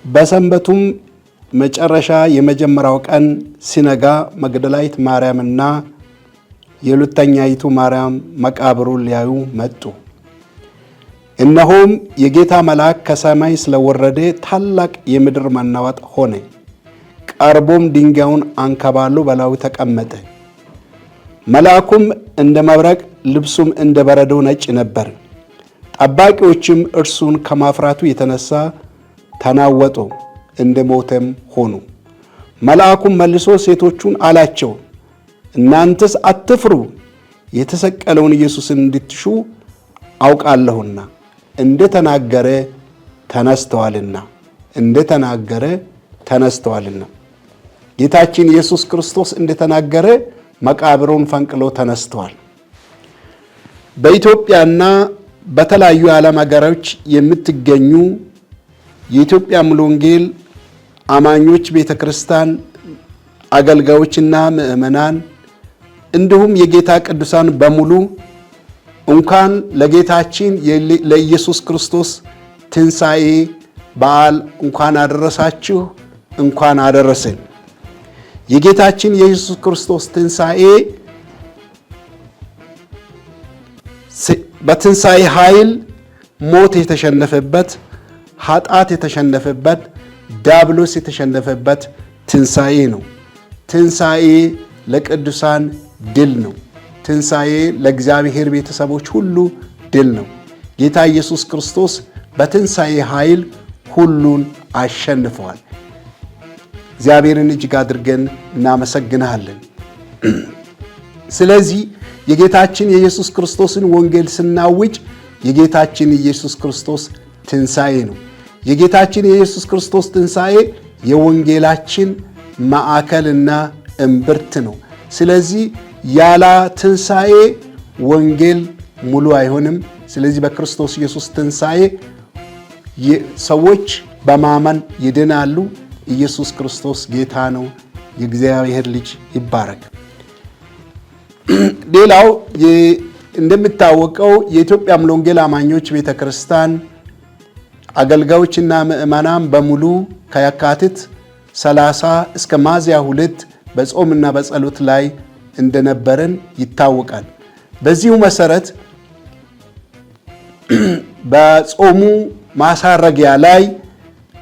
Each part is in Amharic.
በሰንበቱም መጨረሻ የመጀመሪያው ቀን ሲነጋ መግደላዊት ማርያምና የሁለተኛይቱ ማርያም መቃብሩን ሊያዩ መጡ። እነሆም የጌታ መልአክ ከሰማይ ስለወረደ ታላቅ የምድር መናወጥ ሆነ። ቀርቦም ድንጋዩን አንከባሎ በላዩ ተቀመጠ። መልአኩም እንደ መብረቅ ልብሱም እንደ በረዶ ነጭ ነበር። ጠባቂዎችም እርሱን ከማፍራቱ የተነሳ ተናወጡ፣ እንደ ሞተም ሆኑ። መልአኩም መልሶ ሴቶቹን አላቸው፣ እናንተስ አትፍሩ፣ የተሰቀለውን ኢየሱስን እንድትሹ አውቃለሁና እንደተናገረ ተነስተዋልና። ጌታችን ኢየሱስ ክርስቶስ እንደተናገረ መቃብሩን ፈንቅሎ ተነስተዋል። በኢትዮጵያና በተለያዩ የዓለም ሀገሮች የምትገኙ የኢትዮጵያ ሙሉ ወንጌል አማኞች ቤተክርስቲያን አገልጋዮችና ምእመናን እንዲሁም የጌታ ቅዱሳን በሙሉ እንኳን ለጌታችን ለኢየሱስ ክርስቶስ ትንሣኤ በዓል እንኳን አደረሳችሁ፣ እንኳን አደረሰን። የጌታችን የኢየሱስ ክርስቶስ ትንሣኤ በትንሣኤ ኃይል ሞት የተሸነፈበት፣ ኃጢአት የተሸነፈበት፣ ዲያብሎስ የተሸነፈበት ትንሣኤ ነው። ትንሣኤ ለቅዱሳን ድል ነው። ትንሣኤ ለእግዚአብሔር ቤተሰቦች ሁሉ ድል ነው። ጌታ ኢየሱስ ክርስቶስ በትንሣኤ ኃይል ሁሉን አሸንፈዋል። እግዚአብሔርን እጅግ አድርገን እናመሰግናለን። ስለዚህ የጌታችን የኢየሱስ ክርስቶስን ወንጌል ስናውጅ የጌታችን ኢየሱስ ክርስቶስ ትንሣኤ ነው። የጌታችን የኢየሱስ ክርስቶስ ትንሣኤ የወንጌላችን ማዕከልና እምብርት ነው። ስለዚህ ያለ ትንሣኤ ወንጌል ሙሉ አይሆንም። ስለዚህ በክርስቶስ ኢየሱስ ትንሣኤ ሰዎች በማመን ይድናሉ። ኢየሱስ ክርስቶስ ጌታ ነው። የእግዚአብሔር ልጅ ይባረክ። ሌላው እንደሚታወቀው የኢትዮጵያ ሙሉ ወንጌል አማኞች ቤተክርስቲያን አገልጋዮችና ምእመናን በሙሉ ከየካቲት 30 እስከ ሚያዝያ 2 በጾምና በጸሎት ላይ እንደነበረን ይታወቃል። በዚሁ መሰረት በጾሙ ማሳረጊያ ላይ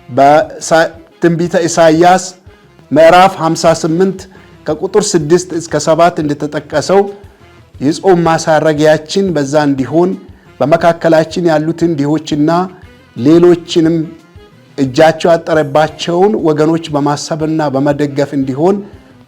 በትንቢተ ኢሳይያስ ምዕራፍ 58 ከቁጥር 6 እስከ 7 እንደተጠቀሰው የጾም ማሳረጊያችን በዛ እንዲሆን በመካከላችን ያሉትን ድሆችና ሌሎችንም እጃቸው ያጠረባቸውን ወገኖች በማሰብና በመደገፍ እንዲሆን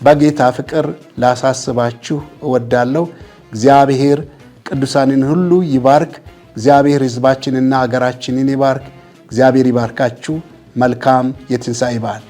በጌታ ፍቅር ላሳስባችሁ እወዳለሁ። እግዚአብሔር ቅዱሳንን ሁሉ ይባርክ። እግዚአብሔር ሕዝባችንና ሀገራችንን ይባርክ። እግዚአብሔር ይባርካችሁ። መልካም የትንሣኤ በዓል